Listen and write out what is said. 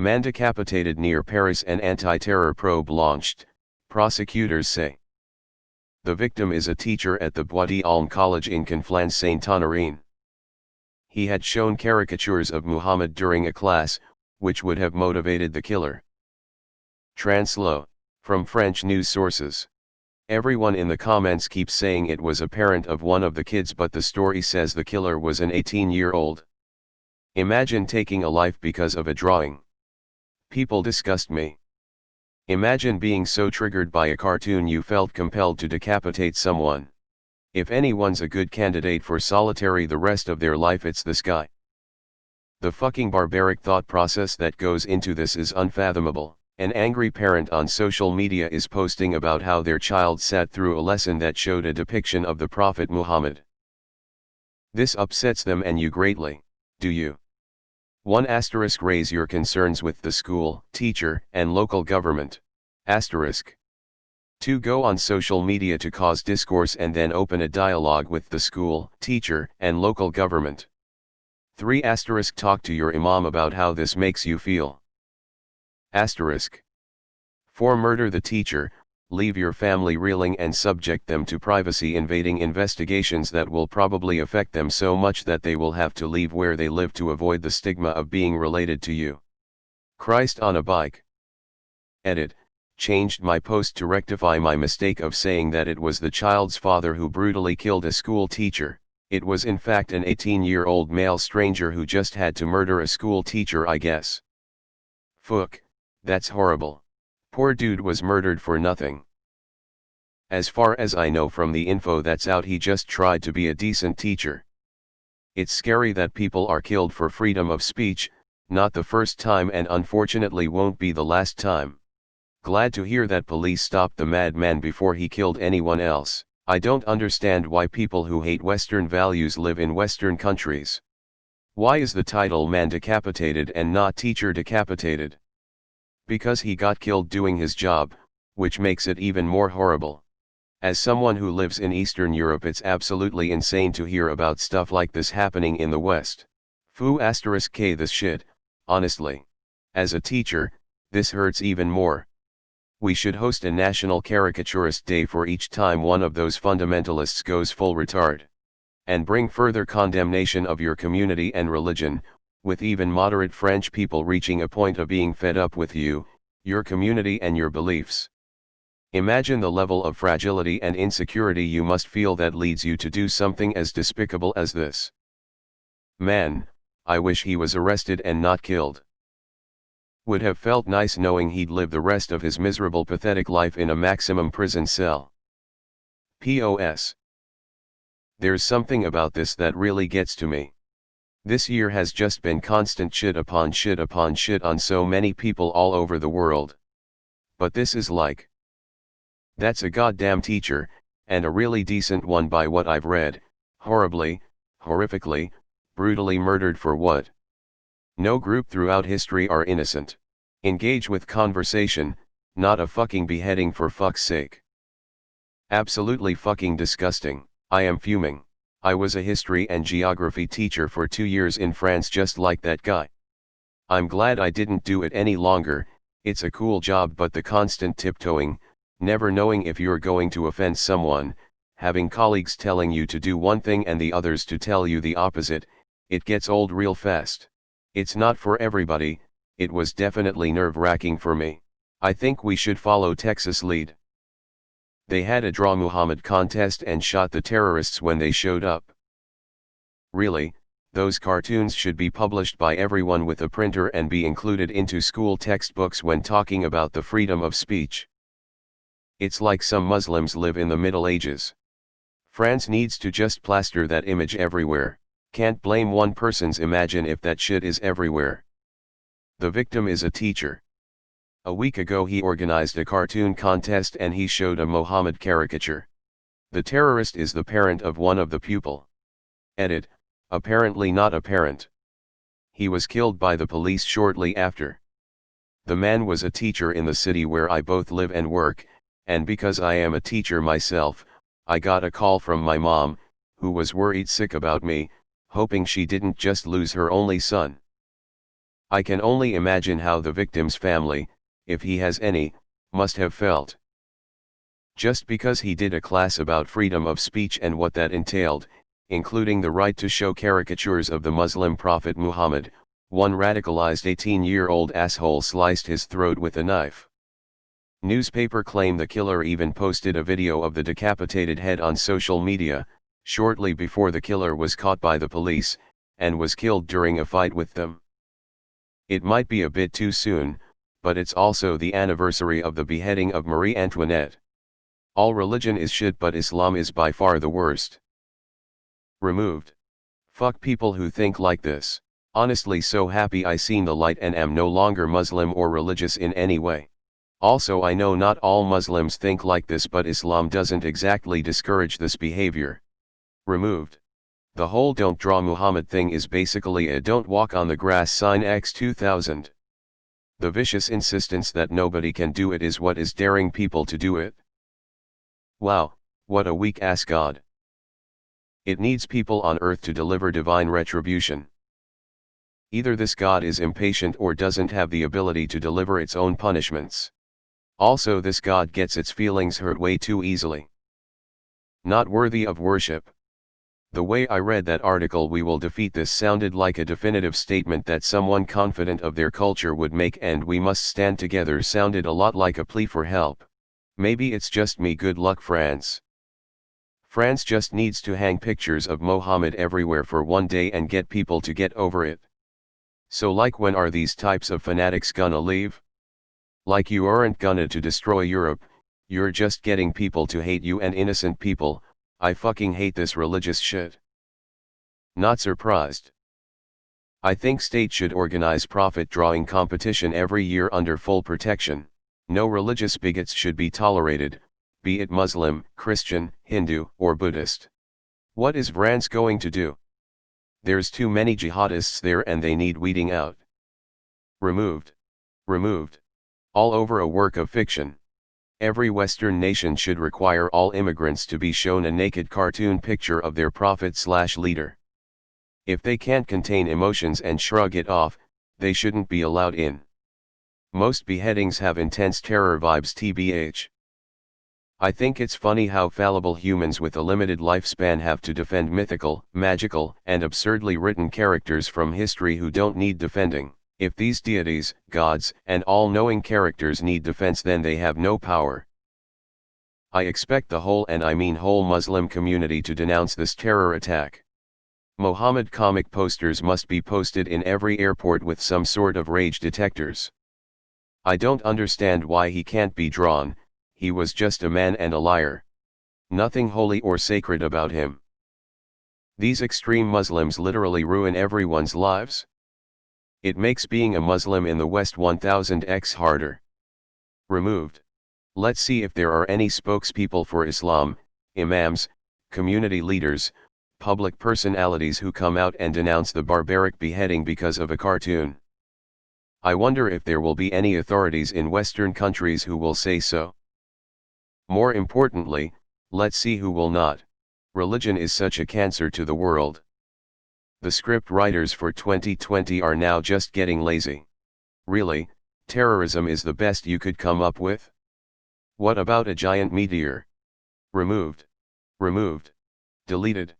Man decapitated near Paris, and anti-terror probe launched, prosecutors say. The victim is a teacher at the Bois d'Alm College in Conflans-Saint-Honorine. He had shown caricatures of Muhammad during a class, which would have motivated the killer. Translo, from French news sources. Everyone in the comments keeps saying it was a parent of one of the kids, but the story says the killer was an 18-year-old. Imagine taking a life because of a drawing. People disgust me. Imagine being so triggered by a cartoon you felt compelled to decapitate someone. If anyone's a good candidate for solitary the rest of their life, it's this guy. The fucking barbaric thought process that goes into this is unfathomable. An angry parent on social media is posting about how their child sat through a lesson that showed a depiction of the Prophet Muhammad. This upsets them and you greatly, do you? 1. Raise your concerns with the school, teacher, and local government. 2. Go on social media to cause discourse and then open a dialogue with the school, teacher, and local government. 3. Talk to your imam about how this makes you feel. 4. Murder the teacher, leave your family reeling and subject them to privacy-invading investigations that will probably affect them so much that they will have to leave where they live to avoid the stigma of being related to you. Christ on a bike. Edit. Changed my post to rectify my mistake of saying that it was the child's father who brutally killed a school teacher. It was in fact an 18-year-old male stranger who just had to murder a school teacher, I guess. Fuck. That's horrible. Poor dude was murdered for nothing. As far as I know from the info that's out, he just tried to be a decent teacher. It's scary that people are killed for freedom of speech, not the first time and unfortunately won't be the last time. Glad to hear that police stopped the madman before he killed anyone else. I don't understand why people who hate Western values live in Western countries. Why is the title Man Decapitated and not Teacher Decapitated? Because he got killed doing his job, which makes it even more horrible. As someone who lives in Eastern Europe, it's absolutely insane to hear about stuff like this happening in the West. K this shit, honestly. As a teacher, this hurts even more. We should host a National Caricaturist Day for each time one of those fundamentalists goes full retard. And bring further condemnation of your community and religion, with even moderate French people reaching a point of being fed up with you, your community and your beliefs. Imagine the level of fragility and insecurity you must feel that leads you to do something as despicable as this. Man, I wish he was arrested and not killed. Would have felt nice knowing he'd live the rest of his miserable, pathetic life in a maximum prison cell. P.O.S. There's something about this that really gets to me. This year has just been constant shit upon shit upon shit on so many people all over the world. But this is like, that's a goddamn teacher, and a really decent one by what I've read, horribly, horrifically, brutally murdered for what? No group throughout history are innocent. Engage with conversation, not a fucking beheading for fuck's sake. Absolutely fucking disgusting. I am fuming. I was a history and geography teacher for 2 years in France just like that guy. I'm glad I didn't do it any longer. It's a cool job, but the constant tiptoeing, never knowing if you're going to offend someone, having colleagues telling you to do one thing and the others to tell you the opposite, it gets old real fast. It's not for everybody. It was definitely nerve-wracking for me. I think we should follow Texas' lead. They had a Draw Muhammad contest and shot the terrorists when they showed up. Really, those cartoons should be published by everyone with a printer and be included into school textbooks when talking about the freedom of speech. It's like some Muslims live in the Middle Ages. France needs to just plaster that image everywhere. Can't blame one person's imagine if that shit is everywhere. The victim is a teacher. A week ago he organized a cartoon contest and he showed a Muhammad caricature. The terrorist is the parent of one of the pupil. Edit, apparently not a parent. He was killed by the police shortly after. The man was a teacher in the city where I both live and work, and because I am a teacher myself, I got a call from my mom, who was worried sick about me, hoping she didn't just lose her only son. I can only imagine how the victim's family, if he has any, must have felt. Just because he did a class about freedom of speech and what that entailed, including the right to show caricatures of the Muslim prophet Muhammad, one radicalized 18-year-old asshole sliced his throat with a knife. Newspaper claim the killer even posted a video of the decapitated head on social media, shortly before the killer was caught by the police, and was killed during a fight with them. It might be a bit too soon, but it's also the anniversary of the beheading of Marie Antoinette. All religion is shit, but Islam is by far the worst. Removed. Fuck people who think like this. Honestly, so happy I seen the light and am no longer Muslim or religious in any way. Also, I know not all Muslims think like this, but Islam doesn't exactly discourage this behavior. Removed. The whole don't draw Muhammad thing is basically a don't walk on the grass sign x 2000. The vicious insistence that nobody can do it is what is daring people to do it. Wow, what a weak-ass God. It needs people on earth to deliver divine retribution. Either this God is impatient or doesn't have the ability to deliver its own punishments. Also, this God gets its feelings hurt way too easily. Not worthy of worship. The way I read that article, "We will defeat this," sounded like a definitive statement that someone confident of their culture would make, and "we must stand together" sounded a lot like a plea for help. Maybe it's just me. Good luck, France. France just needs to hang pictures of Mohammed everywhere for one day and get people to get over it. So, like, when are these types of fanatics gonna leave? Like, you aren't gonna to destroy Europe, you're just getting people to hate you and innocent people. I fucking hate this religious shit. Not surprised. I think state should organize profit drawing competition every year under full protection. No religious bigots should be tolerated, be it Muslim, Christian, Hindu, or Buddhist. What is France going to do? There's too many jihadists there and they need weeding out. Removed. Removed. All over a work of fiction. Every Western nation should require all immigrants to be shown a naked cartoon picture of their prophet/leader. If they can't contain emotions and shrug it off, they shouldn't be allowed in. Most beheadings have intense terror vibes, tbh. I think it's funny how fallible humans with a limited lifespan have to defend mythical, magical, and absurdly written characters from history who don't need defending. If these deities, gods, and all-knowing characters need defense, then they have no power. I expect the whole, and I mean whole, Muslim community to denounce this terror attack. Mohammed comic posters must be posted in every airport with some sort of rage detectors. I don't understand why he can't be drawn. He was just a man and a liar. Nothing holy or sacred about him. These extreme Muslims literally ruin everyone's lives. It makes being a Muslim in the West 1000x harder. Removed. Let's see if there are any spokespeople for Islam, imams, community leaders, public personalities who come out and denounce the barbaric beheading because of a cartoon. I wonder if there will be any authorities in Western countries who will say so. More importantly, let's see who will not. Religion is such a cancer to the world. The script writers for 2020 are now just getting lazy. Really, terrorism is the best you could come up with? What about a giant meteor? Removed. Removed. Deleted.